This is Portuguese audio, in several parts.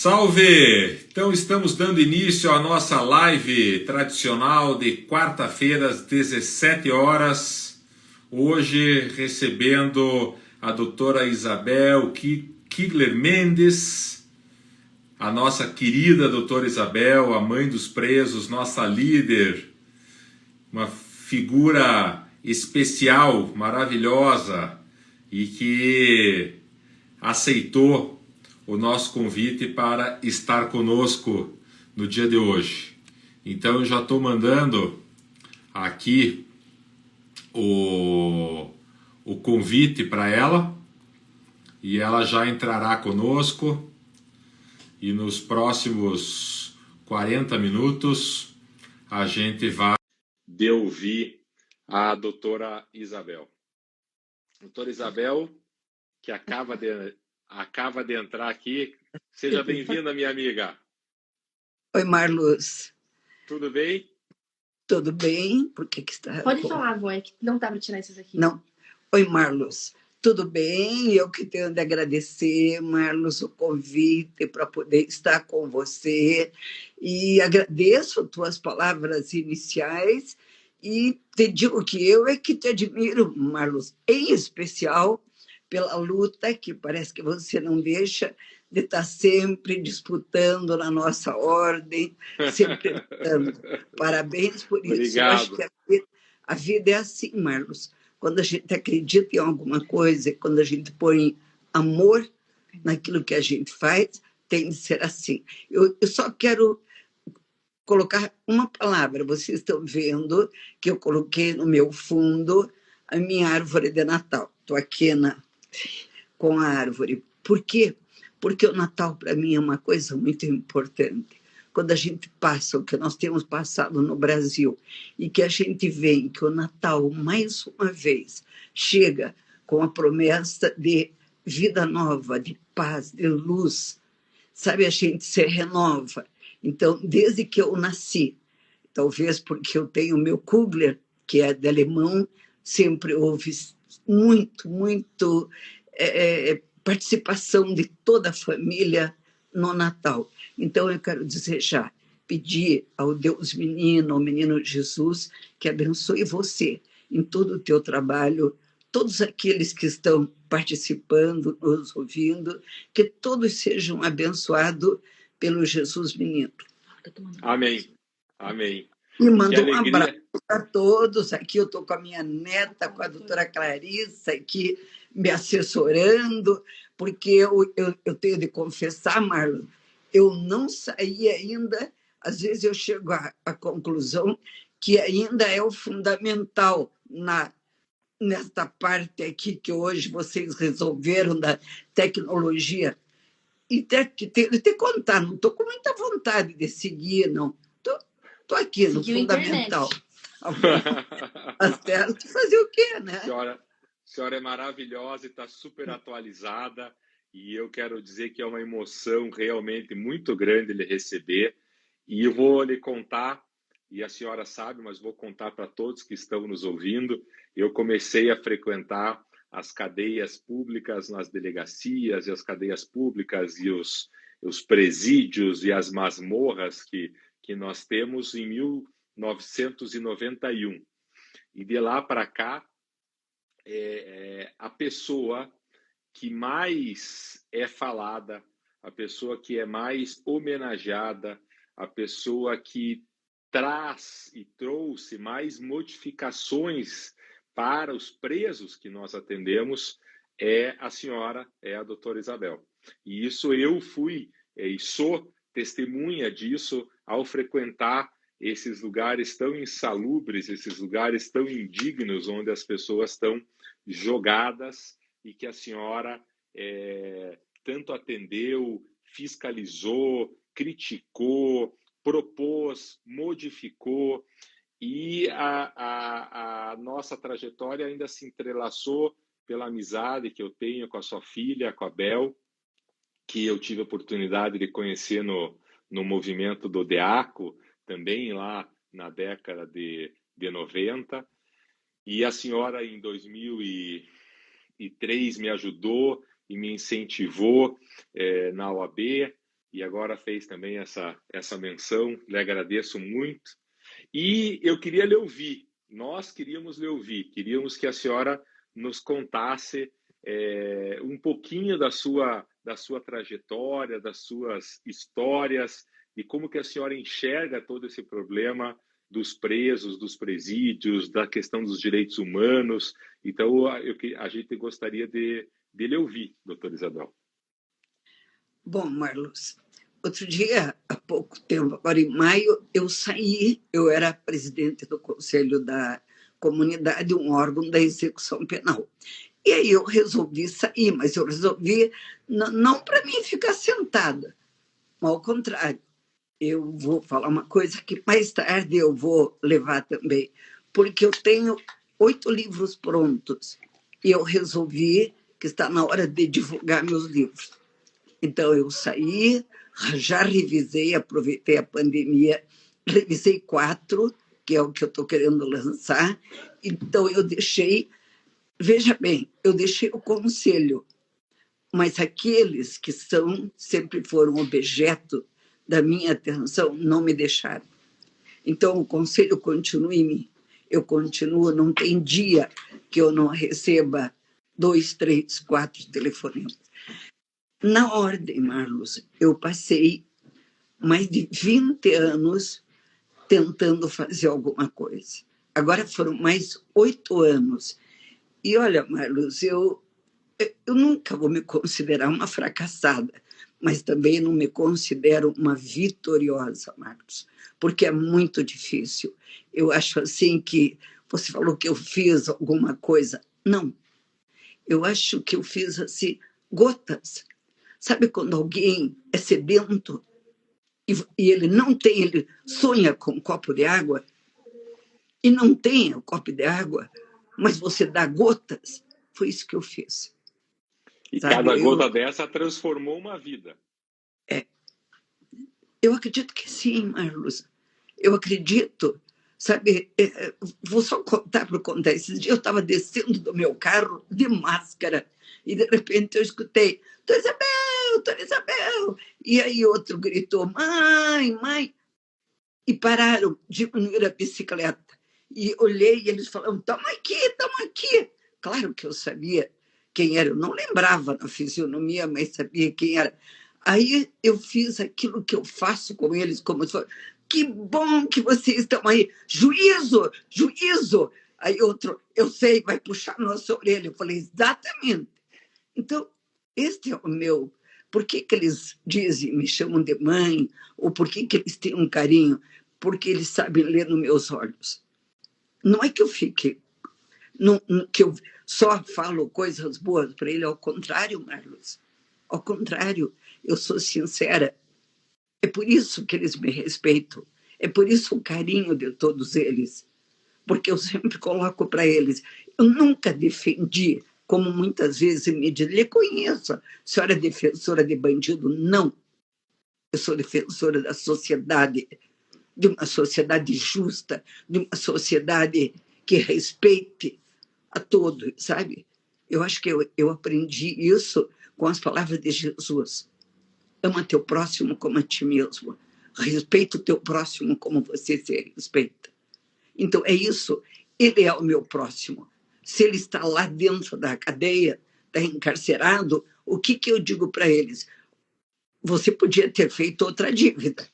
Salve! Então estamos dando início à nossa live tradicional de quarta-feira às 17 horas. Hoje recebendo a doutora Isabel Kigler Mendes, a nossa querida doutora Isabel, a mãe dos presos, nossa líder, uma figura especial, maravilhosa e que aceitou o nosso convite para estar conosco no dia de hoje. Então eu já estou mandando aqui o convite para ela e ela já entrará conosco e nos próximos 40 minutos a gente vai ouvir a doutora Isabel. Doutora Isabel, que acaba de entrar aqui. Seja bem-vinda, minha amiga. Oi, Marluz. Tudo bem? Tudo bem? Por que está... Pode falar, avó, é que não dá para tirar esses aqui. Não. Oi, Marluz. Tudo bem? Eu que tenho de agradecer, Marluz, o convite para poder estar com você. E agradeço tuas palavras iniciais e te digo que eu é que te admiro, Marluz, em especial pela luta que parece que você não deixa de estar sempre disputando na nossa ordem, sempre lutando. Parabéns por isso. Obrigado. Eu acho que a vida é assim, Marluz. Quando a gente acredita em alguma coisa, quando a gente põe amor naquilo que a gente faz, tem de ser assim. Eu só quero colocar uma palavra. Vocês estão vendo que eu coloquei no meu fundo a minha árvore de Natal. Estou aqui com a árvore. Por quê? Porque o Natal, para mim, é uma coisa muito importante. Quando a gente passa o que nós temos passado no Brasil e que a gente vê que o Natal, mais uma vez, chega com a promessa de vida nova, de paz, de luz, sabe, a gente se renova. Então, desde que eu nasci, talvez porque eu tenho o meu Kugler, que é de alemão, sempre houve muito participação de toda a família no Natal. Então, eu quero desejar, pedir ao Deus menino, ao menino Jesus, que abençoe você em todo o teu trabalho, todos aqueles que estão participando, nos ouvindo, que todos sejam abençoados pelo Jesus menino. Amém. Amém. E mando um abraço a todos. Aqui eu estou com a minha neta, com a doutora Clarissa, aqui me assessorando, porque eu tenho de confessar, Marlon, eu não saí ainda, às vezes eu chego à conclusão que ainda é o fundamental nesta parte aqui que hoje vocês resolveram da tecnologia. E te contar, não estou com muita vontade de seguir, não. Estou aqui no fundamental. Certo, fazer o quê, né? A senhora é maravilhosa e está super atualizada. E eu quero dizer que é uma emoção realmente muito grande lhe receber. E eu vou lhe contar, e a senhora sabe, mas vou contar para todos que estão nos ouvindo. Eu comecei a frequentar as cadeias públicas nas delegacias, e as cadeias públicas e os presídios e as masmorras que nós temos em 1991. E de lá para cá, a pessoa que mais é falada, a pessoa que é mais homenageada, a pessoa que traz e trouxe mais modificações para os presos que nós atendemos é a senhora, é a doutora Isabel. E isso eu fui e sou testemunha disso ao frequentar esses lugares tão insalubres, esses lugares tão indignos, onde as pessoas estão jogadas e que a senhora tanto atendeu, fiscalizou, criticou, propôs, modificou, e a nossa trajetória ainda se entrelaçou pela amizade que eu tenho com a sua filha, com a Bel, que eu tive a oportunidade de conhecer no movimento do DEACO, também lá na década de 90. E a senhora, em 2003, me ajudou e me incentivou na OAB. e agora fez também essa menção, lhe agradeço muito. E eu queria lhe ouvir, nós queríamos lhe ouvir, queríamos que a senhora nos contasse um pouquinho da sua trajetória, das suas histórias, e como que a senhora enxerga todo esse problema dos presos, dos presídios, da questão dos direitos humanos. Então, a gente gostaria de lhe ouvir, doutora Isabel. Bom, Marlos, outro dia, há pouco tempo, agora em maio, eu era presidente do Conselho da Comunidade, um órgão da execução penal. E aí eu resolvi sair, mas eu resolvi não para mim ficar sentada, mas ao contrário. Eu vou falar uma coisa que mais tarde eu vou levar também, porque eu tenho 8 livros prontos e eu resolvi que está na hora de divulgar meus livros. Então, eu saí, já revisei, aproveitei a pandemia, revisei 4, que é o que eu estou querendo lançar. Então, eu deixei, veja bem, eu deixei o conselho, mas aqueles que sempre foram objeto da minha atenção não me deixaram. Então, o conselho continua em mim. Eu continuo, não tem dia que eu não receba 2, 3, 4 telefonemas. Na ordem, Marlos, eu passei mais de 20 anos tentando fazer alguma coisa. Agora foram mais 8 anos. E olha, Marlos, eu nunca vou me considerar uma fracassada, mas também não me considero uma vitoriosa, Marcos, porque é muito difícil. Eu acho assim que você falou que eu fiz alguma coisa. Não, eu acho que eu fiz assim, gotas. Sabe quando alguém é sedento e ele não tem, ele sonha com um copo de água e não tem o copo de água, mas você dá gotas? Foi isso que eu fiz. E cada gota dessa transformou uma vida. Eu acredito que sim, Marlos. Eu acredito, sabe? Vou só contar para contar. Esses dias eu estava descendo do meu carro de máscara e, de repente, eu escutei Doutora Isabel! E aí outro gritou, mãe, mãe! E pararam, diminuíram a bicicleta. E olhei e eles falaram, toma aqui. Claro que eu sabia quem era. Eu não lembrava na fisionomia, mas sabia quem era. Aí eu fiz aquilo que eu faço com eles, como se fosse, que bom que vocês estão aí. Juízo! Aí outro, eu sei, vai puxar nossa orelha. Eu falei, exatamente. Então, este é o meu... Por que eles dizem, me chamam de mãe? Ou por que eles têm um carinho? Porque eles sabem ler nos meus olhos. Não é que eu fique... que eu só falo coisas boas para ele, ao contrário, Marlos. Ao contrário, eu sou sincera. É por isso que eles me respeitam. É por isso o carinho de todos eles. Porque eu sempre coloco para eles. Eu nunca defendi, como muitas vezes me dizem, lhe conheço, a senhora é defensora de bandido. Não. Eu sou defensora da sociedade, de uma sociedade justa, de uma sociedade que respeite a todos, sabe? Eu acho que eu aprendi isso com as palavras de Jesus. Ama teu próximo como a ti mesmo. Respeita o teu próximo como você se respeita. Então, é isso. Ele é o meu próximo. Se ele está lá dentro da cadeia, está encarcerado, o que eu digo para eles? Você podia ter feito outra dívida.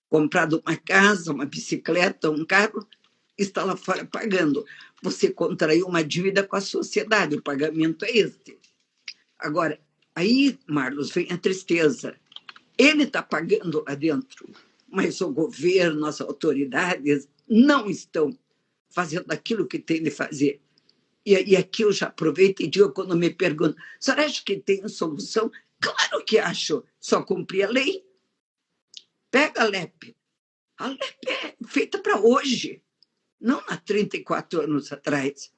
Comprado uma casa, uma bicicleta, um carro, está lá fora pagando. Você contraiu uma dívida com a sociedade, o pagamento é este. Agora, aí, Marlos, vem a tristeza. Ele está pagando lá dentro, mas o governo, as autoridades não estão fazendo aquilo que tem de fazer. E aqui eu já aproveito e digo, quando me perguntam, a senhora acha que tem solução? Claro que acho, só cumprir a lei. Pega a LEP. A LEP é feita para hoje, não há 34 anos atrás.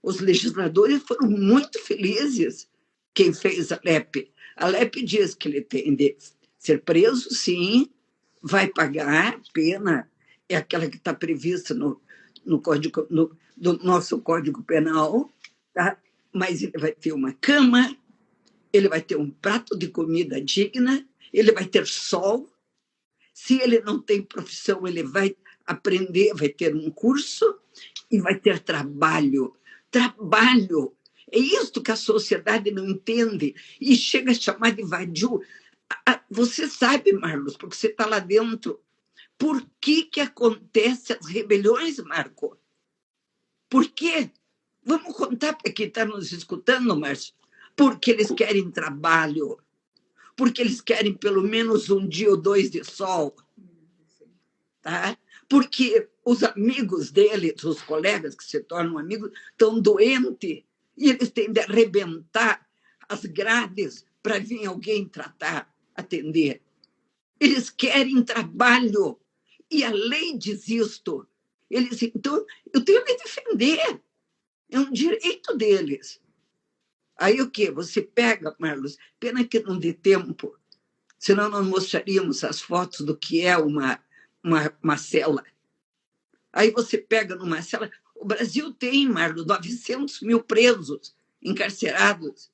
Os legisladores foram muito felizes quem fez a LEP. A LEP diz que ele tem de ser preso, sim, vai pagar pena, é aquela que está prevista no nosso Código Penal, tá? Mas ele vai ter uma cama, ele vai ter um prato de comida digna, ele vai ter sol. Se ele não tem profissão, ele vai aprender, vai ter um curso e vai ter trabalho. Trabalho. É isto que a sociedade não entende e chega a chamar de vadio. Você sabe, Marlos, porque você está lá dentro, por que acontecem as rebeliões, Marco? Por quê? Vamos contar para quem está nos escutando, Márcio. Porque eles querem trabalho, porque eles querem pelo menos um dia ou dois de sol, tá? Porque os amigos deles, os colegas que se tornam amigos, estão doentes e eles têm de arrebentar as grades para vir alguém tratar, atender. Eles querem trabalho e a lei diz isto. Eles, então, eu tenho que defender. É um direito deles. Aí o quê? Você pega, Marlos, pena que não dê tempo, senão nós mostraríamos as fotos do que é uma cela. Aí você pega numa cela... O Brasil tem, Marlos, 900 mil presos, encarcerados,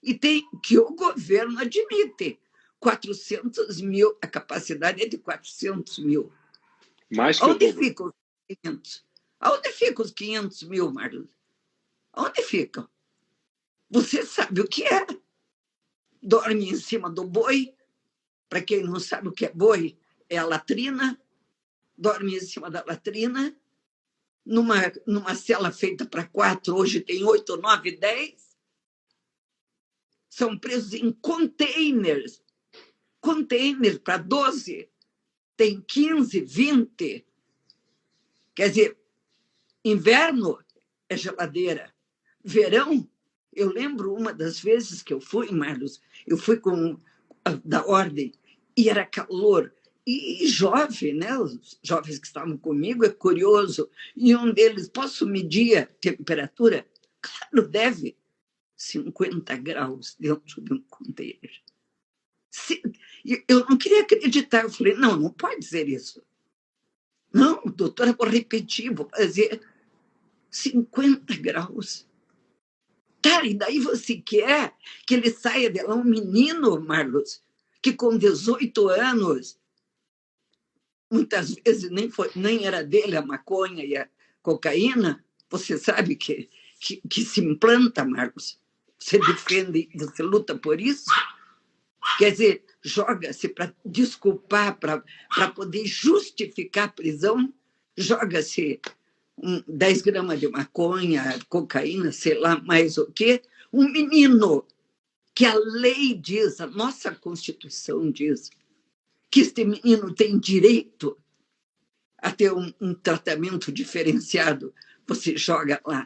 e tem que o governo admite. 400 mil, a capacidade é de 400 mil. Mais que Onde o dobro. ficam os 500? Onde ficam os 500 mil, Marlos? Onde ficam? Você sabe o que é? Dorme em cima do boi. Para quem não sabe o que é boi, é a latrina. Dorme em cima da latrina. Numa cela feita para 4, hoje tem 8, 9, 10. São presos em containers. Containers para 12. Tem 15, 20. Quer dizer, inverno é geladeira. Verão, eu lembro uma das vezes que eu fui, Marlos, eu fui da ordem, e era calor. E jovem, né? Os jovens que estavam comigo, é curioso. E um deles, posso medir a temperatura? Claro, deve. 50 graus dentro de um container. Eu não queria acreditar. Eu falei, não pode dizer isso. Não, doutora, vou repetir, vou fazer 50 graus. Tá, e daí você quer que ele saia de lá, um menino, Marlos, que com 18 anos, muitas vezes nem era dele a maconha e a cocaína, você sabe que se implanta, Marlos. Você defende, você luta por isso? Quer dizer, joga-se para desculpar, para poder justificar a prisão, joga-se 10 gramas de maconha, cocaína, sei lá mais o quê. Um menino que a lei diz, a nossa Constituição diz, que este menino tem direito a ter um tratamento diferenciado, você joga lá.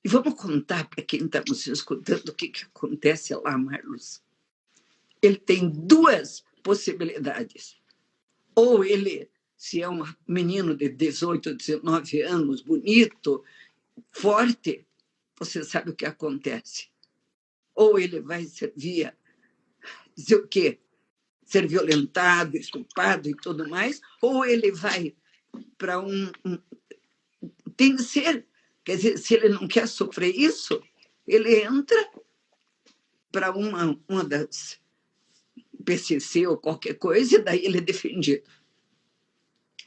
E vamos contar para quem está nos escutando o que acontece lá, Marlos. Ele tem 2 possibilidades. Ou ele, se é um menino de 18, 19 anos, bonito, forte, você sabe o que acontece. Ou ele vai dizer o quê? Ser violentado, estuprado e tudo mais, ou ele vai para tem de ser, quer dizer, se ele não quer sofrer isso, ele entra para uma das PCC ou qualquer coisa, e daí ele é defendido.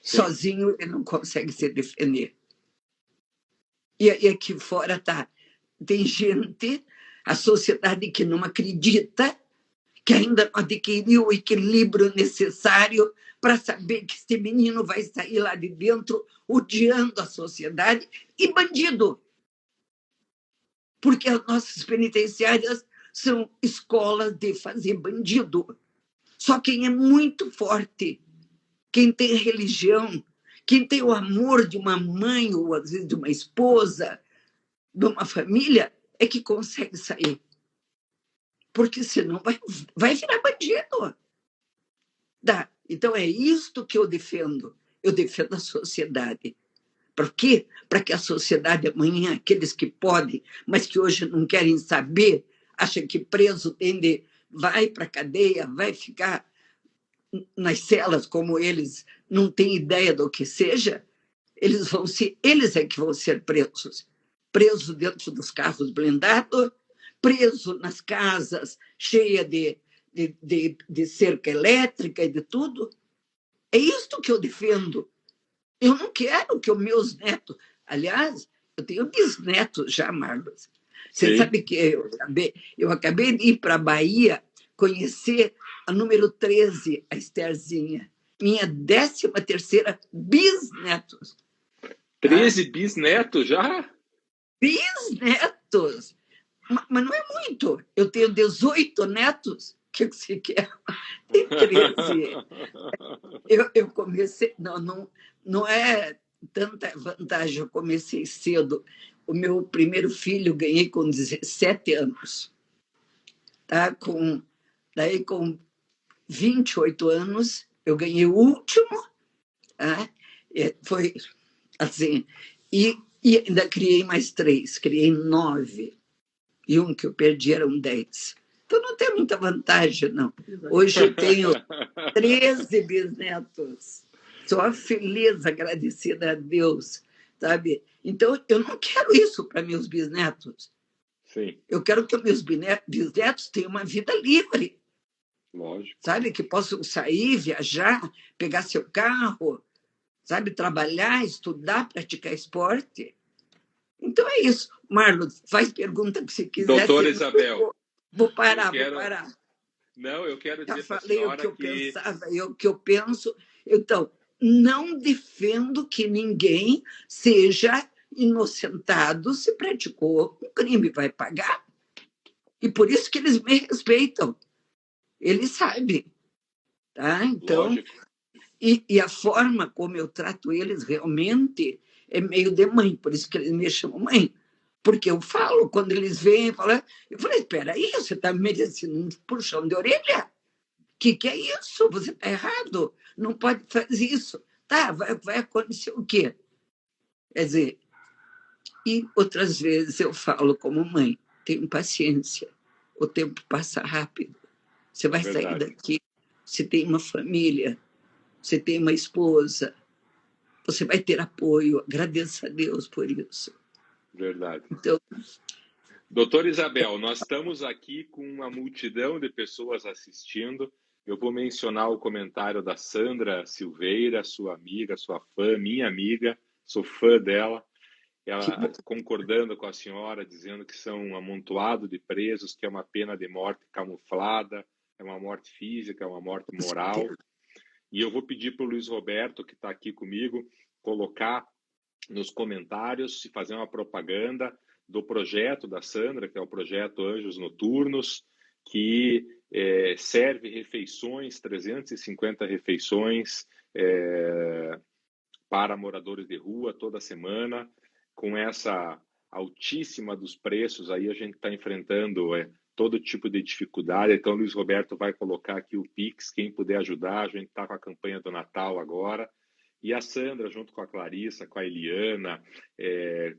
Sim. Sozinho ele não consegue se defender. E aqui fora tem gente, a sociedade que não acredita, que ainda não adquiriu o equilíbrio necessário para saber que este menino vai sair lá de dentro odiando a sociedade e bandido. Porque as nossas penitenciárias são escolas de fazer bandido. Só quem é muito forte, quem tem religião, quem tem o amor de uma mãe ou, às vezes, de uma esposa, de uma família, é que consegue sair. Porque senão vai virar bandido. Então, é isto que eu defendo. Eu defendo a sociedade. Por quê? Para que a sociedade amanhã, aqueles que podem, mas que hoje não querem saber, acham que preso vai para a cadeia, vai ficar nas celas como eles não têm ideia do que seja, eles é que vão ser presos. Presos dentro dos carros blindados, preso nas casas cheias de cerca elétrica e de tudo. É isto que eu defendo. Eu não quero que os meus netos... Aliás, eu tenho bisnetos já, Marlos. Você sabe que eu acabei de ir para a Bahia conhecer a número 13, a Estherzinha. Minha 13ª bisnetos. 13 bisnetos já? Bisnetos! Mas não é muito. Eu tenho 18 netos. O que você quer? Tem 13. Eu comecei... Não é tanta vantagem. Eu comecei cedo. O meu primeiro filho ganhei com 17 anos. Tá? Daí, com 28 anos, eu ganhei o último. Tá? Foi assim. E ainda criei mais 3. Criei 9. E um que eu perdi eram 10. Então, não tem muita vantagem, não. Hoje eu tenho 13 bisnetos. Sou feliz, agradecida a Deus, sabe? Então, eu não quero isso para meus bisnetos. Sim. Eu quero que os meus bisnetos tenham uma vida livre. Lógico. Sabe? Que possam sair, viajar, pegar seu carro, sabe? Trabalhar, estudar, praticar esporte. Então é isso. Marlos, faz pergunta que você quiser. Doutora Isabel. Vou parar. Não, eu quero dizer para a senhora. Já falei o que eu pensava e o que eu penso. Então, não defendo que ninguém seja inocentado se praticou um crime, vai pagar. E por isso que eles me respeitam. Eles sabem. Tá? Então, e a forma como eu trato eles realmente é meio de mãe, por isso que eles me chamam mãe. Porque eu falo, quando eles vêm, eu falei, espera aí, você está merecendo um puxão de orelha? Que é isso? Você está errado. Não pode fazer isso. Tá, vai acontecer o quê? Quer dizer, e outras vezes eu falo como mãe, tenho paciência, o tempo passa rápido. Você vai sair daqui, você tem uma família, você tem uma esposa, você vai ter apoio, agradeça a Deus por isso. Verdade. Então, doutora Isabel, nós estamos aqui com uma multidão de pessoas assistindo. Eu vou mencionar o comentário da Sandra Silveira, sua amiga, sua fã, minha amiga, sou fã dela. Ela concordando com a senhora, dizendo que são um amontoado de presos, que é uma pena de morte camuflada, é uma morte física, é uma morte moral. E eu vou pedir para o Luiz Roberto, que está aqui comigo, colocar nos comentários e fazer uma propaganda do projeto da Sandra, que é o projeto Anjos Noturnos, que serve refeições, 350 refeições para moradores de rua toda semana. Com essa altíssima dos preços, aí a gente está enfrentando todo tipo de dificuldade. Então, o Luiz Roberto vai colocar aqui o Pix, quem puder ajudar. A gente está com a campanha do Natal agora. E a Sandra, junto com a Clarissa, com a Eliana,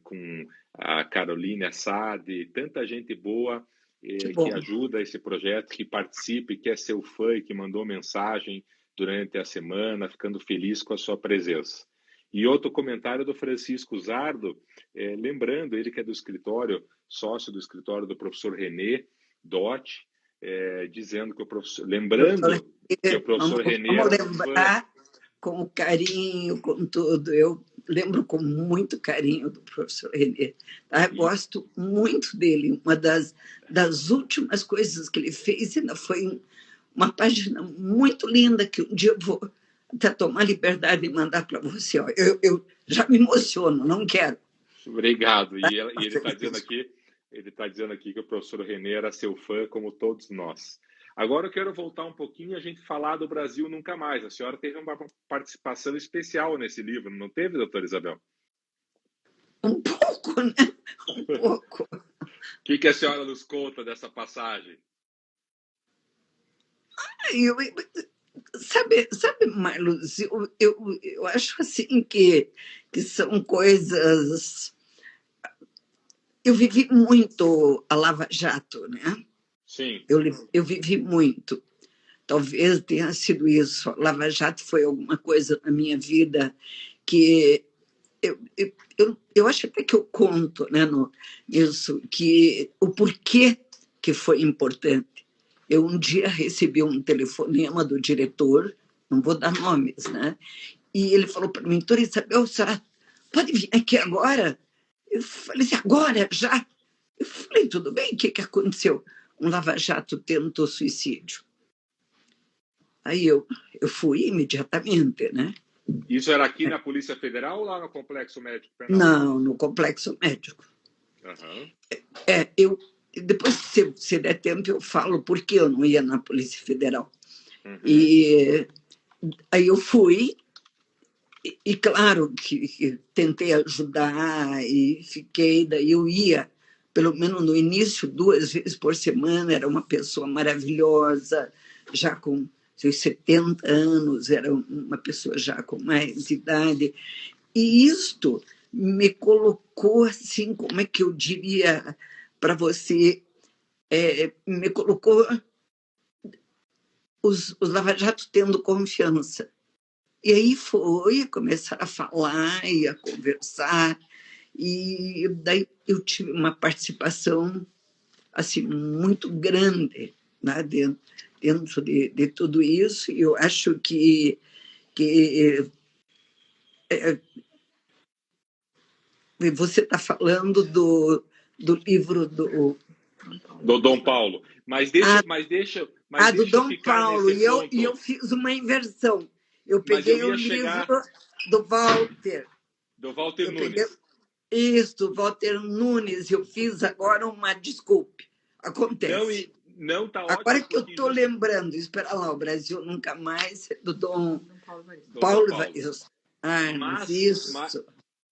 com a Carolina Assad, tanta gente boa que ajuda esse projeto, que participa e quer ser o fã e que mandou mensagem durante a semana, ficando feliz com a sua presença. E outro comentário do Francisco Zardo, lembrando, ele que é do escritório, sócio do escritório do professor René Dotti, dizendo que o professor... Lembrando que o professor René era lembrar com carinho, com tudo. Eu lembro com muito carinho do professor René. Tá? Gosto muito dele. Uma das últimas coisas que ele fez ainda foi uma página muito linda que um dia eu vou até tomar liberdade de mandar para você. Ó. Eu já me emociono, não quero. Obrigado. E ele está dizendo aqui que o professor René era seu fã, como todos nós. Agora eu quero voltar um pouquinho e a gente falar do Brasil Nunca Mais. A senhora teve uma participação especial nesse livro, não teve, doutora Isabel? Um pouco, né? Um pouco. O que a senhora nos conta dessa passagem? Sabe, Marlos, eu acho assim que são coisas... Eu vivi muito a Lava Jato, né? Sim. Eu vivi muito. Talvez tenha sido isso. A Lava Jato foi alguma coisa na minha vida que eu acho até que eu conto, né, nisso, que o porquê que foi importante. Eu um dia recebi um telefonema do diretor, não vou dar nomes, né? E ele falou para mim, doutora Isabel, senhora pode vir aqui agora? Eu falei assim, agora, já? Eu falei, tudo bem, o que aconteceu? Um lava-jato tentou suicídio. Aí eu fui imediatamente, né? Isso era aqui na Polícia Federal ou lá no Complexo Médico Penal? Não, no Complexo Médico. Uhum. Depois, se der tempo, eu falo por que eu não ia na Polícia Federal. Uhum. E aí eu fui, e claro que tentei ajudar e fiquei, daí eu ia, pelo menos no início, 2 vezes por semana, era uma pessoa maravilhosa, já com seus 70 anos, era uma pessoa já com mais idade. E isto me colocou, assim, como é que eu diria para você, me colocou os lava-jatos tendo confiança. E aí foi começar a falar e a conversar, e daí eu tive uma participação assim, muito grande, né, dentro de tudo isso, e eu acho que você está falando do livro do Dom Paulo. Mas deixa do Dom ficar Paulo, nesse ponto. E eu fiz uma inversão. Eu peguei o livro do Walter. Do Walter Nunes. Isso, Walter Nunes. Eu fiz agora uma... Desculpe, acontece. Não tá ótimo. Agora que eu estou lembrando, espera lá, o Brasil Nunca Mais, do Dom Paulo Evaristo.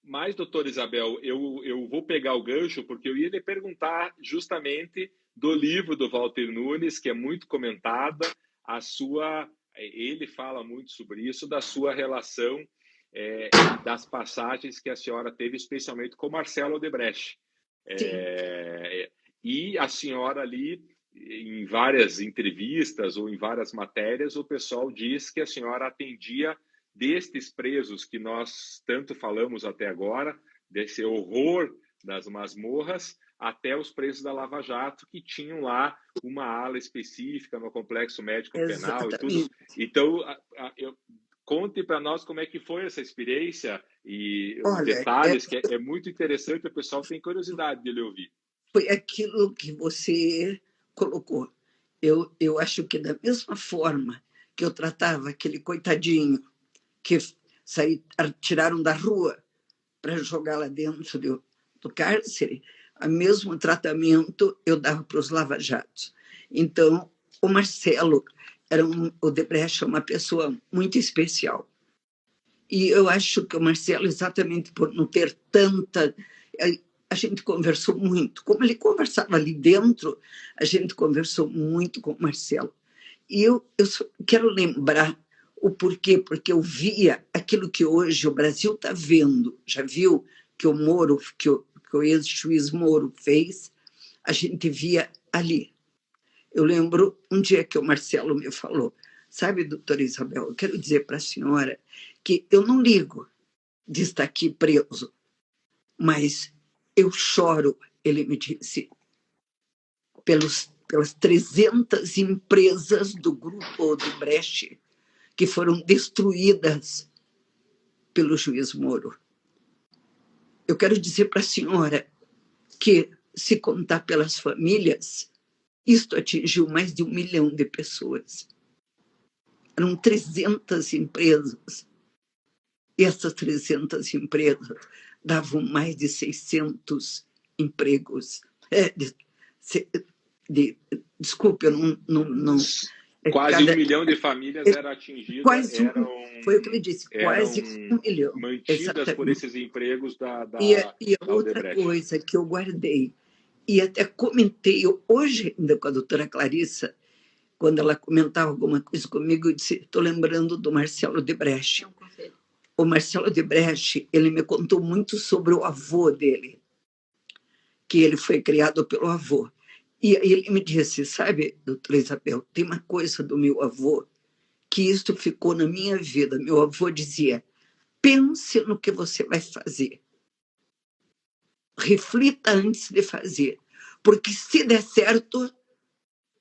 Mas, doutora Isabel, eu vou pegar o gancho, porque eu ia lhe perguntar justamente do livro do Walter Nunes, que é muito comentada, ele fala muito sobre isso, da sua relação, das passagens que a senhora teve, especialmente com Marcelo Odebrecht. E a senhora ali, em várias entrevistas ou em várias matérias, o pessoal diz que a senhora atendia destes presos que nós tanto falamos até agora, desse horror das masmorras, até os presos da Lava Jato, que tinham lá uma ala específica no Complexo Médico Penal e tudo. Então, conte para nós como é que foi essa experiência e os detalhes, que é muito interessante, o pessoal tem curiosidade de lhe ouvir. Foi aquilo que você colocou. Eu acho que da mesma forma que eu tratava aquele coitadinho que tiraram da rua para jogar lá dentro do cárcere, o mesmo tratamento eu dava para os lava-jatos. Então, o Marcelo Odebrecht é uma pessoa muito especial. E eu acho que o Marcelo, exatamente por não ter tanta... A gente conversou muito. Como ele conversava ali dentro, a gente conversou muito com o Marcelo. E eu só quero lembrar o porquê, porque eu via aquilo que hoje o Brasil está vendo. Já viu que o Moro, que o ex-juiz Moro fez? A gente via ali. Eu lembro um dia que o Marcelo me falou, sabe, doutora Isabel, eu quero dizer para a senhora que eu não ligo de estar aqui preso, mas eu choro, ele me disse, pelas 300 empresas do grupo Odebrecht que foram destruídas pelo juiz Moro. Eu quero dizer para a senhora que, se contar pelas famílias, isto atingiu mais de 1 milhão de pessoas. Eram 300 empresas. E essas 300 empresas davam mais de 600 empregos. Desculpe, eu não quase 1 milhão de famílias era atingida, foi o que ele disse, quase 1 milhão. Mantidas exatamente. Por esses empregos da E a outra coisa que eu guardei, e até comentei hoje ainda com a doutora Clarissa, quando ela comentava alguma coisa comigo, eu disse, estou lembrando do Marcelo Odebrecht. O Marcelo Odebrecht, ele me contou muito sobre o avô dele, que ele foi criado pelo avô. E ele me disse, sabe, doutora Isabel, tem uma coisa do meu avô que isso ficou na minha vida. Meu avô dizia, pense no que você vai fazer. Reflita antes de fazer. Porque se der certo,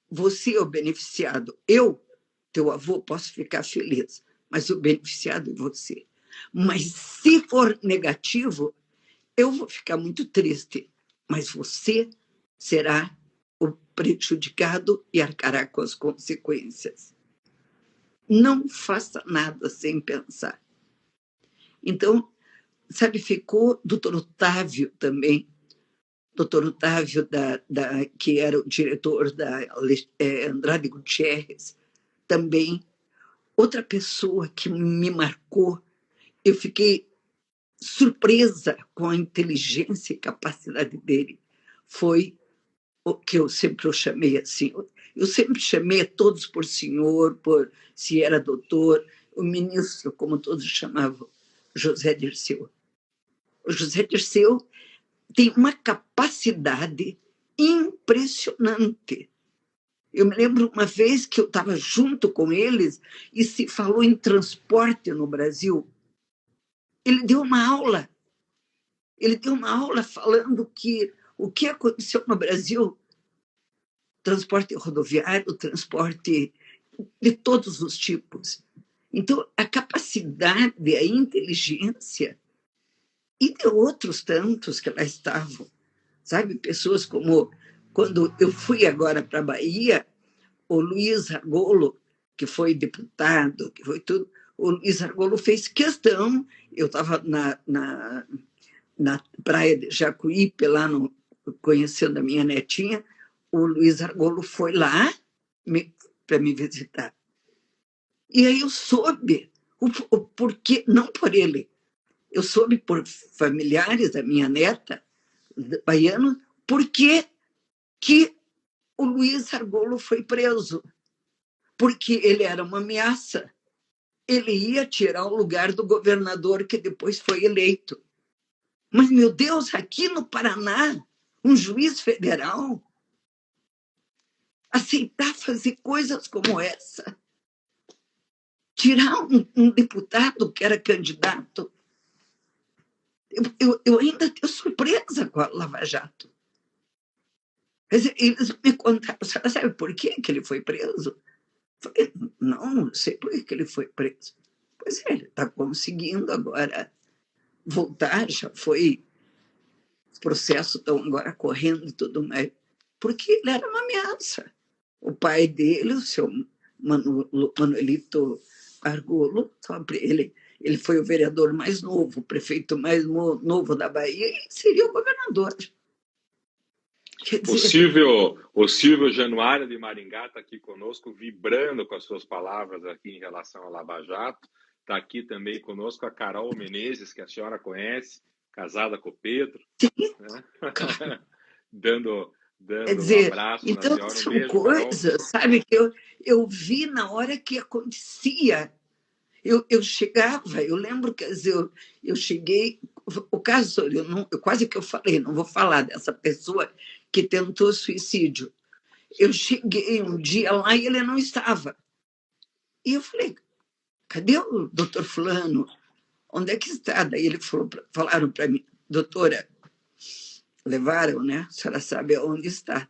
você é o beneficiado. Eu, teu avô, posso ficar feliz, mas o beneficiado é você. Mas se for negativo, eu vou ficar muito triste, mas você será o prejudicado e arcará com as consequências. Não faça nada sem pensar. Então, sabe, ficou doutor Otávio também, doutor Otávio, que era o diretor da Andrade Gutierrez, também. Outra pessoa que me marcou, eu fiquei surpresa com a inteligência e capacidade dele, foi o que eu sempre o chamei assim. Eu sempre chamei a todos por senhor, por se era doutor, o ministro, como todos chamavam, José Dirceu. O José Dirceu tem uma capacidade impressionante. Eu me lembro uma vez que eu estava junto com eles e se falou em transporte no Brasil. Ele deu uma aula. Ele deu uma aula falando que o que aconteceu no Brasil, transporte rodoviário, transporte de todos os tipos. Então, a capacidade, a inteligência, e de outros tantos que lá estavam, sabe? Pessoas como, quando eu fui agora para a Bahia, o Luiz Argolo, que foi deputado, que foi tudo, o Luiz Argolo fez questão, eu estava na praia de Jacuípe, lá conhecendo a minha netinha, o Luiz Argolo foi lá para me visitar. E aí eu soube o porquê, não por ele, eu soube por familiares da minha neta, baiano, por que o Luiz Argolo foi preso. Porque ele era uma ameaça. Ele ia tirar o lugar do governador que depois foi eleito. Mas, meu Deus, aqui no Paraná, um juiz federal aceitar fazer coisas como essa, tirar um deputado que era candidato. Eu ainda tenho surpresa com a Lava Jato. Eles me contaram, sabe por que ele foi preso? Eu falei, não sei por que ele foi preso. Pois é, ele está conseguindo agora voltar, já foi, os processos estão agora correndo e tudo mais, porque ele era uma ameaça. O pai dele, o seu Manuelito Argolo, ele foi o vereador mais novo, o prefeito mais novo da Bahia, e seria o governador. Quer dizer, o Silvio Januário de Maringá está aqui conosco, vibrando com as suas palavras aqui em relação ao Lava Jato. Está aqui também conosco a Carol Menezes, que a senhora conhece, casada com o Pedro. Sim. Né? dando Quer dizer, um abraço então, na senhora. são beijo, coisas, Carol. sabe, que eu vi na hora que acontecia. Eu chegava, eu lembro que eu cheguei, o caso, quase que eu falei, não vou falar dessa pessoa que tentou suicídio. Eu cheguei um dia lá e ele não estava. E eu falei, cadê o doutor fulano? Onde é que está? Daí falaram para mim, doutora, levaram, né? A senhora sabe onde está.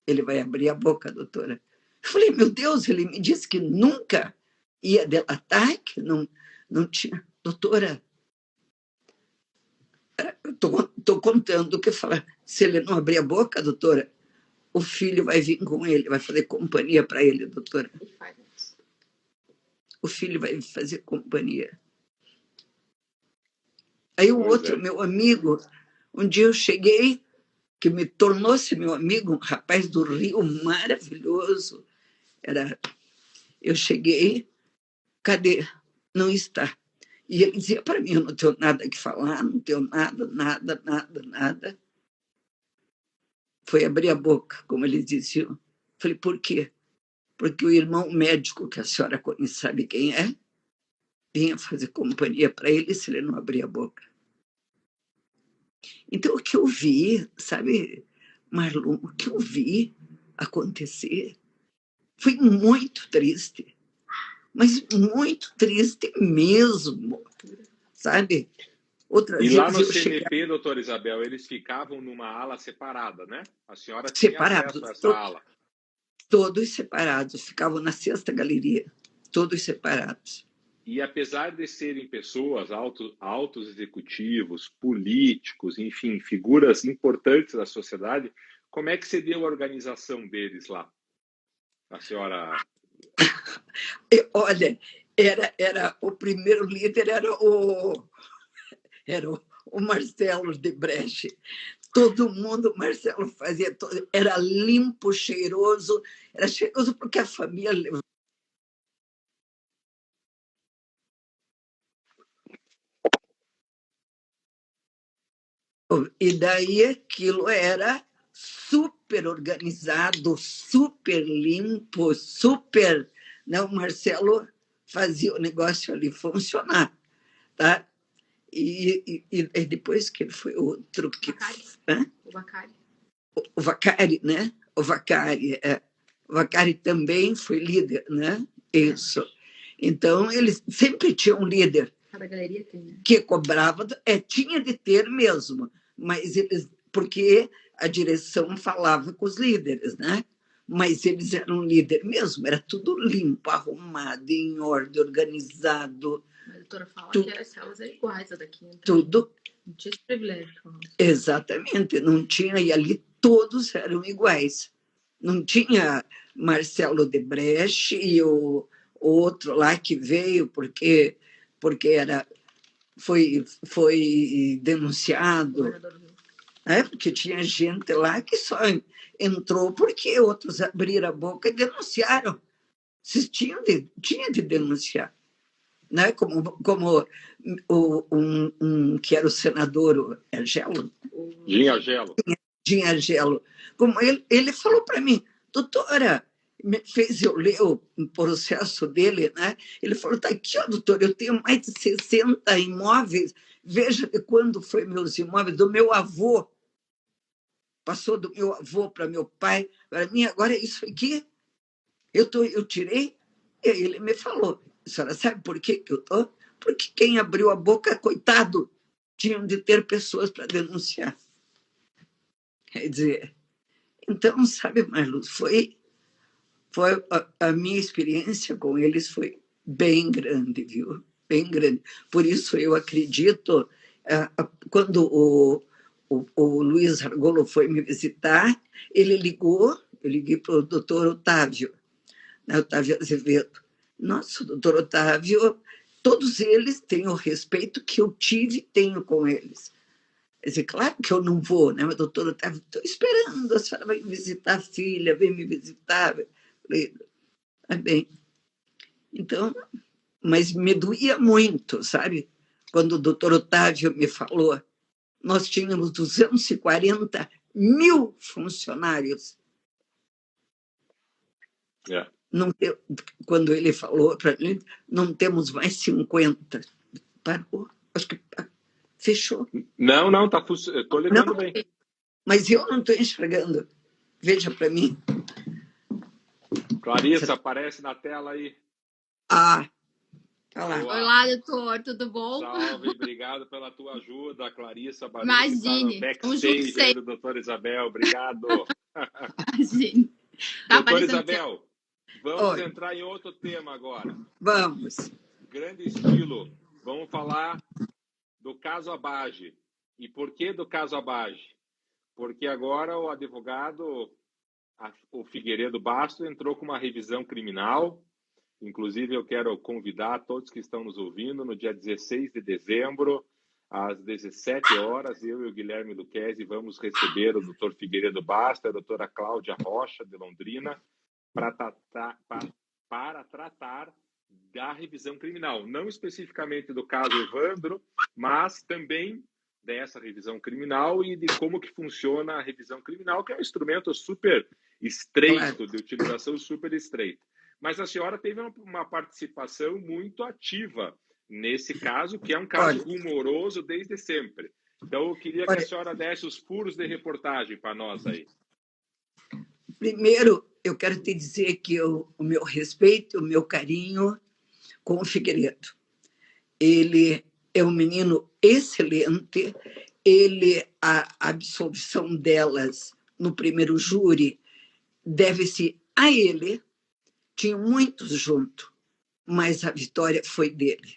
Ele vai abrir a boca, doutora. Eu falei, meu Deus, ele me disse que nunca ia delatar, que não tinha. Doutora, estou contando que fala, se ele não abrir a boca, doutora, o filho vai vir com ele, vai fazer companhia para ele, doutora. O filho vai fazer companhia. Aí o outro, meu amigo, um dia eu cheguei, que me tornou-se meu amigo, um rapaz do Rio maravilhoso. Eu cheguei, cadê? Não está. E ele dizia para mim, eu não tenho nada que falar, não tenho nada. Foi abrir a boca, como eles diziam. Falei, por quê? Porque o irmão médico, que a senhora sabe quem é, vinha fazer companhia para ele se ele não abrir a boca. Então, o que eu vi, sabe, Marlon, o que eu vi acontecer foi muito triste, mas muito triste mesmo, sabe? E lá no CNP, doutora Isabel, eles ficavam numa ala separada, né? A senhora tinha acesso a essa ala. Todos separados, ficavam na sexta galeria, todos separados. E apesar de serem pessoas, altos executivos, políticos, enfim, figuras importantes da sociedade, como é que se deu a organização deles lá? A senhora... Olha, era o primeiro líder era o Marcelo Debreche. Todo mundo, o Marcelo fazia, era limpo, cheiroso, era cheiroso porque a família levou. E daí aquilo era super organizado, super limpo, super... Né? O Marcelo fazia o negócio ali funcionar. Tá? E depois que ele foi outro... O Vacari. O Vacari, né? O Vacari também foi líder, né? Isso. Então, eles sempre tinham um líder. Cada galeria tem, né? Que cobrava, tinha de ter mesmo, mas eles, porque a direção falava com os líderes, né? Mas eles eram líder mesmo, era tudo limpo, arrumado, em ordem, organizado. A doutora fala que as celas eram iguais a daqui. Então Tudo. não tinha esse privilégio. Exatamente, não tinha, e ali todos eram iguais. Não tinha Marcelo Debreche e o outro lá que veio porque foi denunciado, porque tinha gente lá que só entrou porque outros abriram a boca e denunciaram. Vocês tinha de denunciar. Né? Como que era o senador Argelo. Dinho Argelo. Como ele falou para mim, doutora, me fez eu ler o processo dele, né? Ele falou, está aqui, ó, doutor, eu tenho mais de 60 imóveis, veja de quando foi meus imóveis, do meu avô, passou do meu avô para meu pai, para mim, agora é isso aqui, eu tirei, e aí ele me falou, a senhora sabe por que eu estou? Porque quem abriu a boca, coitado, tinham de ter pessoas para denunciar. Quer dizer, então, sabe, Marluz, a minha experiência com eles foi bem grande, viu? Bem grande. Por isso, eu acredito, quando o Luiz Argolo foi me visitar, eu liguei para o doutor Otávio, né, Otávio Azevedo. Nossa, doutor Otávio, todos eles têm o respeito que eu tive e tenho com eles. Quer dizer, claro que eu não vou, né? Mas, doutor Otávio, estou esperando, a senhora vai visitar a filha, vem me visitar. Falei, bem. Então, mas me doía muito, sabe? Quando o doutor Otávio me falou, nós tínhamos 240 mil funcionários. Yeah. Quando ele falou para mim, não temos mais 50. Parou, acho que fechou. Não, estou ligando bem. Mas eu não estou enxergando. Veja para mim. Clarissa, aparece na tela aí. Tá lá. Olá, doutor, tudo bom? Salve, obrigado pela tua ajuda, Clarissa. Imagine. Backstage do doutor Isabel, obrigado. Imagine. Doutor Isabel, vamos entrar em outro tema agora. Vamos. Grande estilo. Vamos falar do caso Abage. E por que do caso Abage? Porque agora o advogado, o Figueiredo Bastos, entrou com uma revisão criminal. Inclusive, eu quero convidar todos que estão nos ouvindo, no dia 16 de dezembro, às 17 horas, eu e o Guilherme Lucchesi vamos receber o doutor Figueiredo Bastos, a doutora Cláudia Rocha, de Londrina, para tratar da revisão criminal. Não especificamente do caso Evandro, mas também dessa revisão criminal e de como que funciona a revisão criminal, que é um instrumento super estreito, de utilização super estreita. Mas a senhora teve uma participação muito ativa nesse caso, que é um caso rumoroso desde sempre. Então, eu queria que a senhora desse os furos de reportagem para nós aí. Primeiro, eu quero te dizer que o meu respeito, o meu carinho com o Figueiredo. Ele é um menino excelente, a absolvição delas no primeiro júri deve-se A ele, tinha muitos junto, mas a vitória foi dele.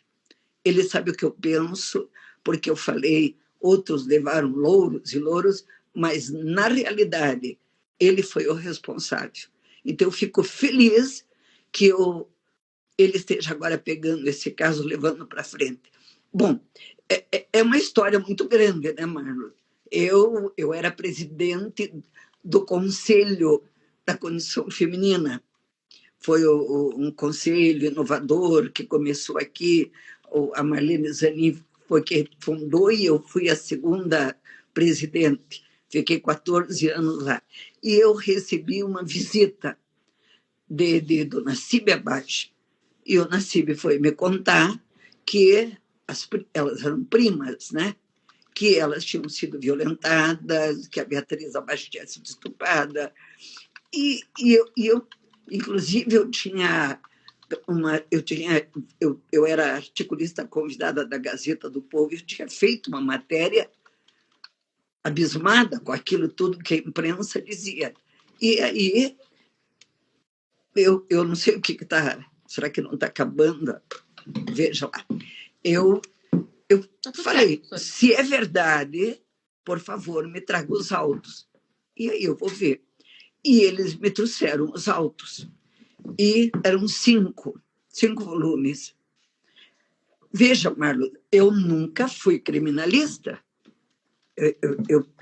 Ele sabe o que eu penso, porque eu falei, outros levaram louros e louros, mas, na realidade, ele foi o responsável. Então, eu fico feliz que ele esteja agora pegando esse caso, levando para frente. Bom, é uma história muito grande, né, Marlon? Eu era presidente do Conselho da Condição Feminina. Foi um conselho inovador que começou aqui. A Marlene Zanin foi quem fundou e eu fui a segunda presidente. Fiquei 14 anos lá. E eu recebi uma visita de Dona Cíbia Bage. E o Nassib foi me contar que elas eram primas, né? Que elas tinham sido violentadas, que a Beatriz Abage tinha sido estuprada. E eu, inclusive, eu era articulista convidada da Gazeta do Povo, eu tinha feito uma matéria abismada com aquilo tudo que a imprensa dizia. E aí, eu não sei o que está... Será que não está acabando? Veja lá. Eu falei, se é verdade, por favor, me traga os autos. E aí eu vou ver. E eles me trouxeram os autos. E eram 5 volumes. Veja, Marlon, eu nunca fui criminalista.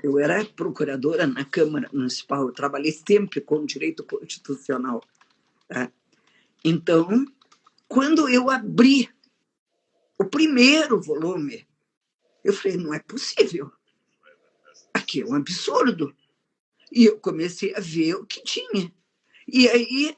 Eu era procuradora na Câmara Municipal, eu trabalhei sempre com direito constitucional. Tá? Então, quando eu abri o primeiro volume, eu falei, não é possível. Aqui é um absurdo. E eu comecei a ver o que tinha. E aí,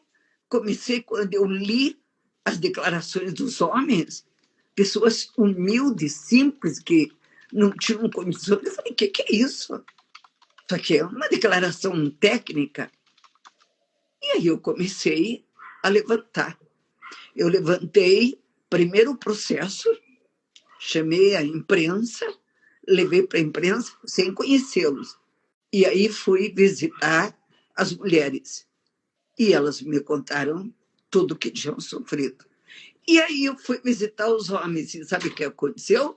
quando eu li as declarações dos homens, pessoas humildes, simples, que não tinham condições, eu falei, o que é isso? Isso aqui é uma declaração técnica. E aí eu comecei a levantar. Eu levantei primeiro o processo, chamei a imprensa, levei para a imprensa sem conhecê-los. E aí fui visitar as mulheres. E elas me contaram tudo o que tinham sofrido. E aí eu fui visitar os homens. E sabe o que aconteceu?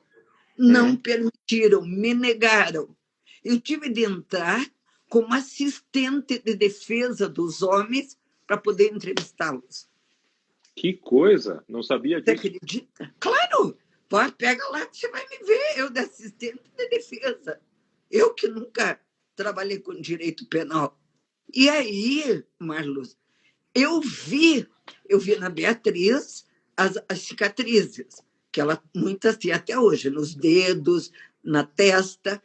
Não permitiram, me negaram. Eu tive de entrar como assistente de defesa dos homens para poder entrevistá-los. Que coisa! Não sabia disso. Você acredita? Claro! Pega lá que você vai me ver, eu de assistente de defesa. Eu que nunca trabalhei com direito penal. E aí, Marlos, eu vi na Beatriz as cicatrizes, que ela muitas tem até hoje, nos dedos, na testa.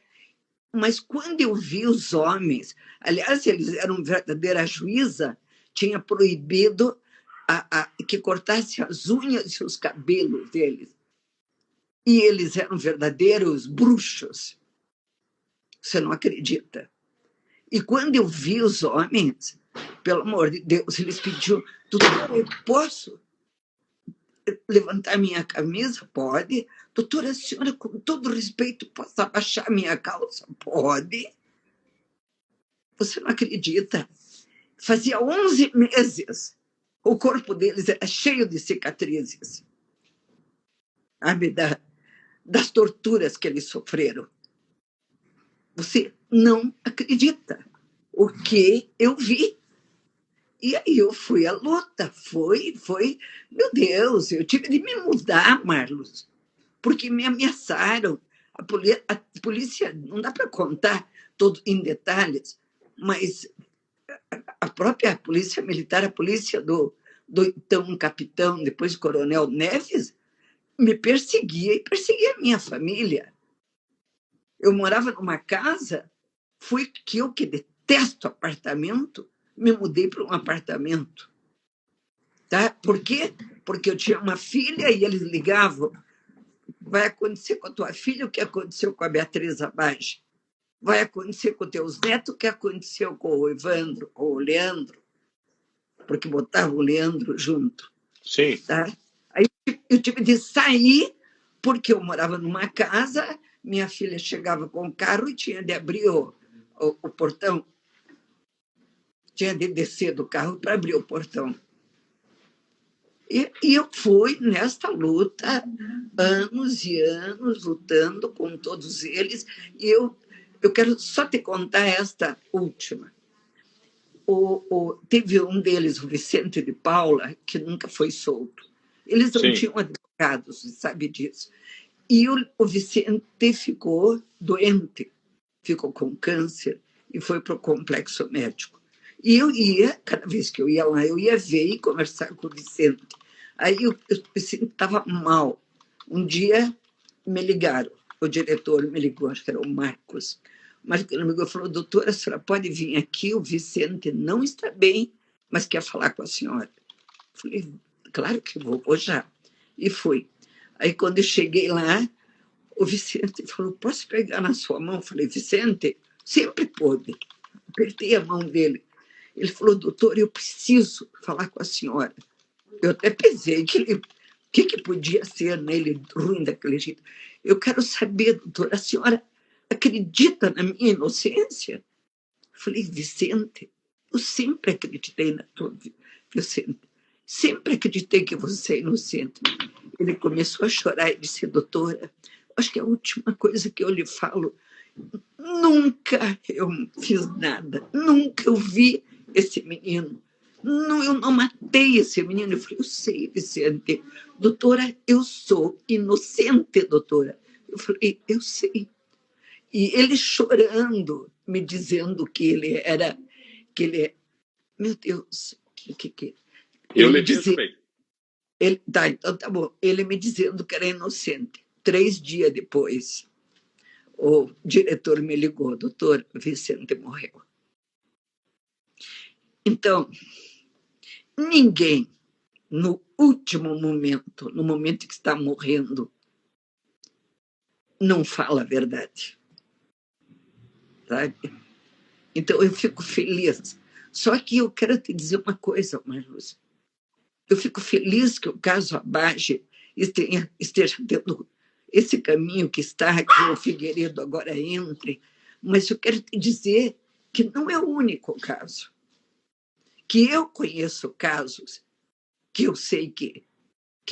Mas quando eu vi os homens, aliás, eles eram verdadeira juíza, tinha proibido que cortasse as unhas e os cabelos deles. E eles eram verdadeiros bruxos. Você não acredita. E quando eu vi os homens, pelo amor de Deus, eles pediam, doutora, eu posso levantar minha camisa? Pode. Doutora, a senhora, com todo respeito, posso abaixar minha calça? Pode. Você não acredita. Fazia 11 meses, o corpo deles era cheio de cicatrizes. Sabe, das torturas que eles sofreram. Você não acredita o que eu vi. E aí eu fui à luta, meu Deus, eu tive de me mudar, Marlos, porque me ameaçaram. A polícia, não dá para contar todo em detalhes, mas a própria polícia militar, a polícia do então capitão, depois coronel Neves, me perseguia e perseguia a minha família. Eu morava numa casa, eu que detesto apartamento, me mudei para um apartamento. Tá? Por quê? Porque eu tinha uma filha e eles ligavam. Vai acontecer com a tua filha o que aconteceu com a Beatriz Abage. Vai acontecer com teus netos o que aconteceu com o Evandro, com o Leandro, porque botavam o Leandro junto. Sim. Tá? Aí eu tive de sair, porque eu morava numa casa, minha filha chegava com o carro e tinha de abrir o portão. tinha de descer do carro para abrir o portão. E eu fui nesta luta, anos e anos, lutando com todos eles. E eu quero só te contar esta última. Teve um deles, o Vicente de Paula, que nunca foi solto. Eles não Sim. tinham advogados, sabe disso. E o Vicente ficou doente, ficou com câncer e foi para o complexo médico. E eu ia, cada vez que eu ia lá, eu ia ver e conversar com o Vicente. Aí o Vicente estava mal. Um dia me ligaram, o diretor me ligou, acho que era o Marcos. O Marcos me ligou e falou: doutora, a senhora pode vir aqui, o Vicente não está bem, mas quer falar com a senhora. Falei: claro que vou já. E fui. Aí, quando eu cheguei lá, o Vicente falou: posso pegar na sua mão? Falei: Vicente, sempre pôde. Apertei a mão dele. Ele falou: doutor, eu preciso falar com a senhora. Eu até pensei o que podia ser nele ruim daquele jeito. Eu quero saber, doutor, a senhora acredita na minha inocência? Falei: Vicente, eu sempre acreditei na tua vida, Vicente. Sempre acreditei que você é inocente. Ele começou a chorar e disse: doutora, acho que é a última coisa que eu lhe falo. Nunca eu fiz nada. Nunca eu vi esse menino. Não, eu não matei esse menino. Eu falei: eu sei, Vicente. Doutora, eu sou inocente, doutora. Eu falei: eu sei. E ele chorando, me dizendo que ele era... Meu Deus, que Eu ele lhe dizia... respeito. Então tá bom. Ele me dizendo que era inocente. 3 dias depois, o diretor me ligou: doutor, Vicente morreu. Então, ninguém, no último momento, no momento que está morrendo, não fala a verdade. Sabe? Então, eu fico feliz. Só que eu quero te dizer uma coisa, Marluz. Eu fico feliz que o caso Abage esteja tendo esse caminho que está, que o Figueiredo agora entre, mas eu quero te dizer que não é o único caso. Que eu conheço casos que eu sei que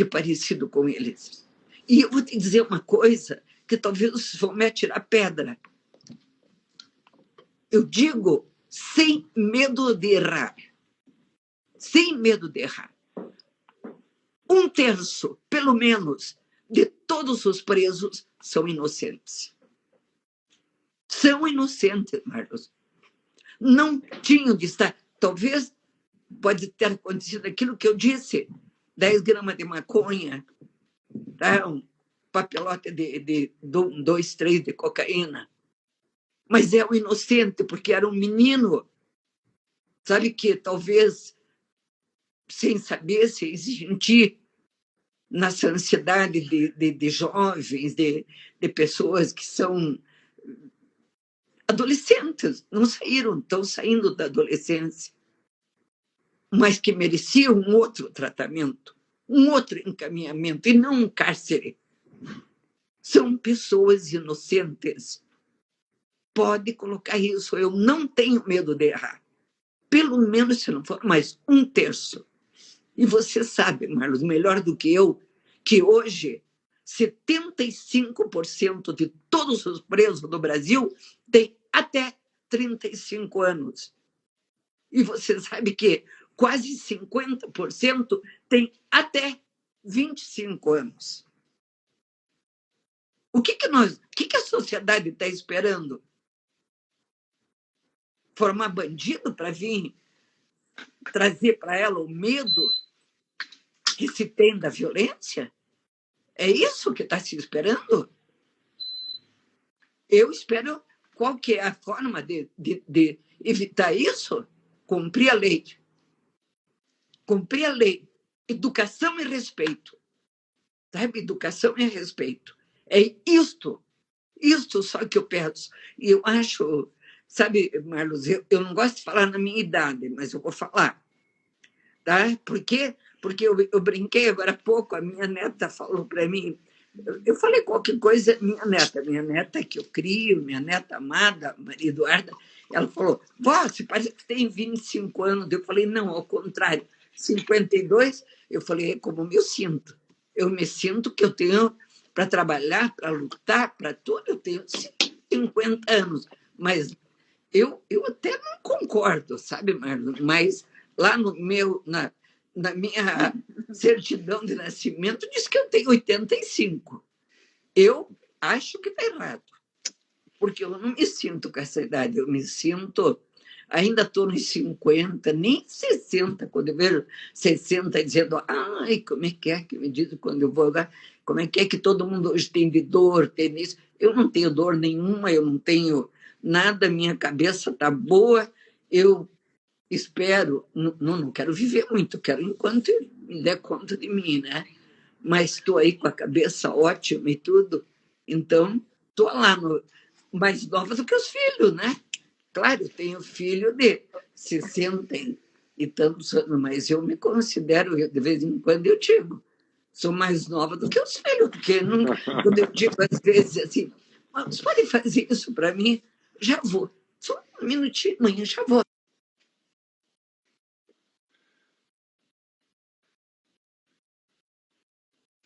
é parecido com eles. E eu vou te dizer uma coisa, que talvez vocês vão me atirar pedra. Eu digo sem medo de errar. Sem medo de errar. 1/3, pelo menos, de todos os presos são inocentes. São inocentes, Marcos. Não tinham de estar... Talvez pode ter acontecido aquilo que eu disse: 10 gramas de maconha, tá? Um papelote de 2, 3 de cocaína. Mas é o inocente, porque era um menino, sabe, que talvez, sem saber, sem sentir, nessa ansiedade de jovens, de pessoas que são adolescentes, não saíram, estão saindo da adolescência, mas que mereciam um outro tratamento, um outro encaminhamento, e não um cárcere. São pessoas inocentes. Pode colocar isso, eu não tenho medo de errar. Pelo menos, se não for mais 1/3. E você sabe, Marlos, melhor do que eu, que hoje 75% de todos os presos do Brasil têm até 35 anos. E você sabe que quase 50% têm até 25 anos. O que a sociedade está esperando? Formar bandido para vir trazer para ela o medo que se tem da violência? É isso que está se esperando? Eu espero... Qual que é a forma de evitar isso? Cumprir a lei. Cumprir a lei. Educação e respeito. Sabe? Educação e respeito. É isto só que eu peço. E eu acho... Sabe, Marlos, eu não gosto de falar na minha idade, mas eu vou falar. Tá? Por quê? Porque eu brinquei agora há pouco, a minha neta falou para mim... Eu falei qualquer coisa, minha neta que eu crio, minha neta amada, Maria Eduarda, Ela falou, vó, você parece que tem 25 anos. Eu falei, não, ao contrário, 52. Eu falei, é como eu sinto. Eu me sinto que eu tenho para trabalhar, para lutar, para tudo. Eu tenho 50 anos, mas eu até não concordo, sabe, Marlon? Mas lá na minha certidão de nascimento diz que eu tenho 85. Eu acho que está errado, porque eu não me sinto com essa idade, eu me sinto. Ainda estou nos 50, nem 60, quando eu vejo 60 dizendo, ai, como é que me diz quando eu vou lá, como é que todo mundo hoje tem de dor, tem isso. Eu não tenho dor nenhuma, eu não tenho nada, minha cabeça está boa, eu espero, não quero viver muito, quero enquanto me der conta de mim, né? Mas estou aí com a cabeça ótima e tudo, então estou lá mais nova do que os filhos, né? Claro, eu tenho filho de 60 e tantos anos, mas eu me considero, de vez em quando eu digo, sou mais nova do que os filhos, porque não, quando eu digo às vezes assim, você pode fazer isso para mim? Já vou. Só um minutinho, amanhã já vou.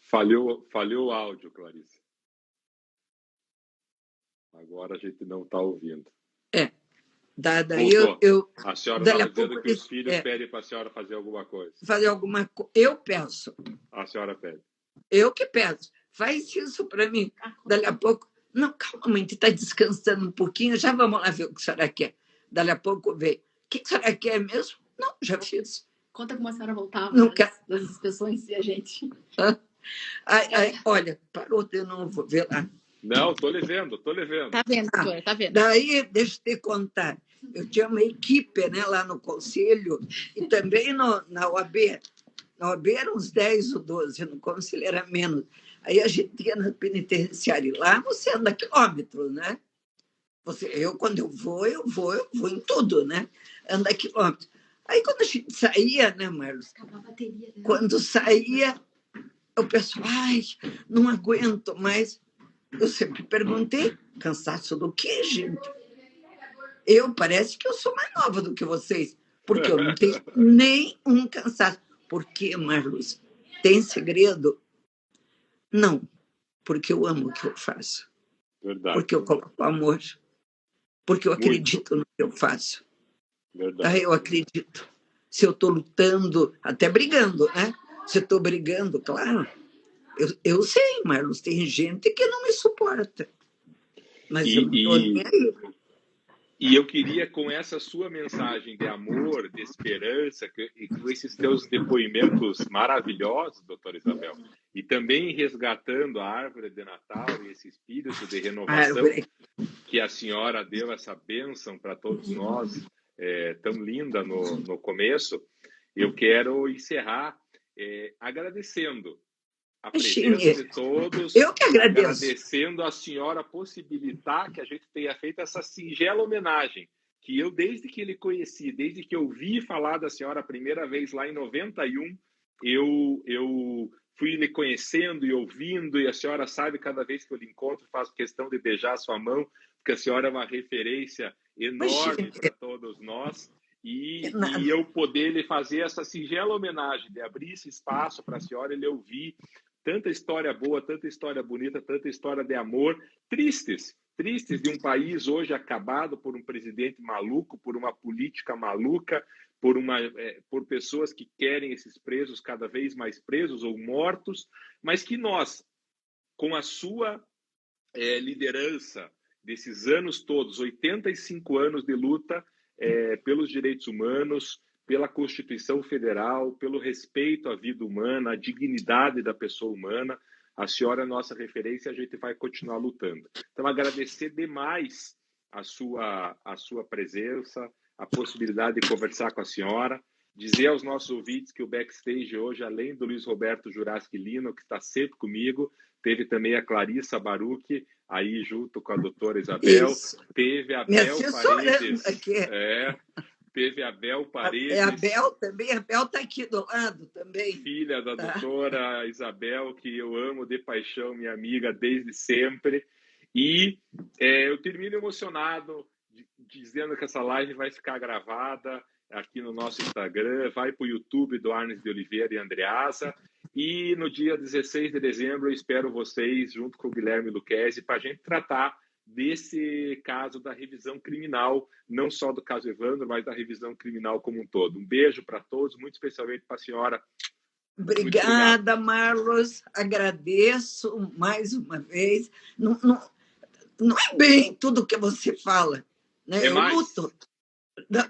Falhou o áudio, Clarice. Agora a gente não está ouvindo. Daí A senhora dali estava a pouco dizendo que os filhos pedem para a senhora fazer alguma coisa. Fazer alguma coisa. Eu peço. A senhora pede. Eu que peço. Faz isso para mim. Dali a pouco. Não, calma, mãe, tu está descansando um pouquinho, já vamos lá ver o que a senhora quer. Dali a pouco vem. O que a senhora quer mesmo? Não, já fiz. Conta como a senhora voltava das inspeções e a gente. Olha, parou de novo, vê lá. Não, estou lhe vendo. Tá vendo, doutora, tá vendo. Daí, deixa eu te contar, eu tinha uma equipe, né, lá no Conselho e também na OAB. Na OAB eram uns 10 ou 12, no Conselho era menos. Aí a gente ia na penitenciária. Lá você anda quilômetros, né? Quando eu vou em tudo, né? Anda quilômetros. Aí quando a gente saía, né, Marlos? Quando saía, o pessoal, ai, não aguento mais. Eu sempre perguntei, cansaço do quê, gente? Parece que eu sou mais nova do que vocês, porque eu não tenho nem um cansaço. Por quê, Marlos? Tem segredo? Não, porque eu amo o que eu faço. Verdade. Porque eu coloco amor. Porque eu acredito no que eu faço. Verdade. Eu acredito. Se eu estou lutando, até brigando, né? Se eu estou brigando, claro. Eu sei, Marlos, tem gente que não me suporta. Mas eu não estou nem aí. E eu queria, com essa sua mensagem de amor, de esperança, e com esses teus depoimentos maravilhosos, doutora Isabel, e também resgatando a árvore de Natal e esse espírito de renovação que a senhora deu essa bênção para todos nós, tão linda no começo, eu quero encerrar agradecendo a presença de todos. Eu que agradeço. Agradecendo a senhora possibilitar que a gente tenha feito essa singela homenagem, que eu, desde que ele conheci, desde que eu vi falar da senhora a primeira vez lá em 91, eu fui lhe conhecendo e ouvindo, e a senhora sabe, cada vez que eu lhe encontro, faço questão de beijar a sua mão, porque a senhora é uma referência enorme para todos nós. E eu poder lhe fazer essa singela homenagem, de abrir esse espaço para a senhora e lhe ouvir tanta história boa, tanta história bonita, tanta história de amor, tristes de um país hoje acabado por um presidente maluco, por uma política maluca, por pessoas que querem esses presos cada vez mais presos ou mortos, mas que nós, com a sua liderança desses anos todos, 85 anos de luta pelos direitos humanos, pela Constituição Federal, pelo respeito à vida humana, à dignidade da pessoa humana. A senhora é nossa referência e a gente vai continuar lutando. Então, agradecer demais a sua presença, a possibilidade de conversar com a senhora, dizer aos nossos ouvintes que o backstage hoje, além do Luiz Roberto Juraski Lino, que está sempre comigo, teve também a Clarissa Baruch, aí junto com a doutora Isabel, teve a Bel Paredes. Teve a Bel Paredes. A Bel também, a Bel está aqui do lado também. Filha da doutora Isabel, que eu amo de paixão, minha amiga desde sempre. E eu termino emocionado dizendo que essa live vai ficar gravada aqui no nosso Instagram, vai para o YouTube do Arnes de Oliveira e Andreasa, e no dia 16 de dezembro eu espero vocês, junto com o Guilherme Lucchesi, para a gente tratar desse caso da revisão criminal, não só do caso Evandro, mas da revisão criminal como um todo. Um beijo para todos, muito especialmente para a senhora. Obrigada, Marlos. Agradeço mais uma vez. Não é bem tudo que você fala, né? Eu luto.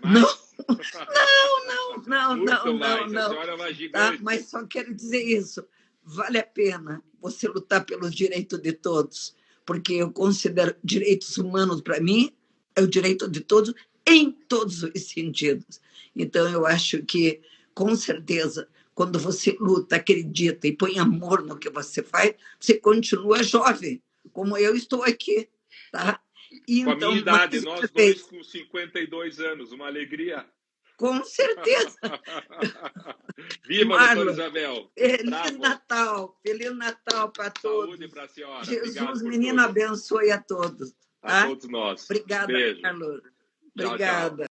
Não. Tá? Mas só quero dizer isso. Vale a pena você lutar pelos direitos de todos, porque eu considero direitos humanos, para mim, é o direito de todos, em todos os sentidos. Então, eu acho que, com certeza, quando você luta, acredita e põe amor no que você faz, você continua jovem, como eu estou aqui. Tá? Com a minha idade, nós dois com 52 anos, uma alegria. Com certeza. Viva, doutora Isabel. Feliz Natal para todos. Saúde para a senhora. Jesus, menino, abençoe a todos. Tá? A todos nós. Obrigada, beijo. Carlos. Tchau, Obrigada. tchau.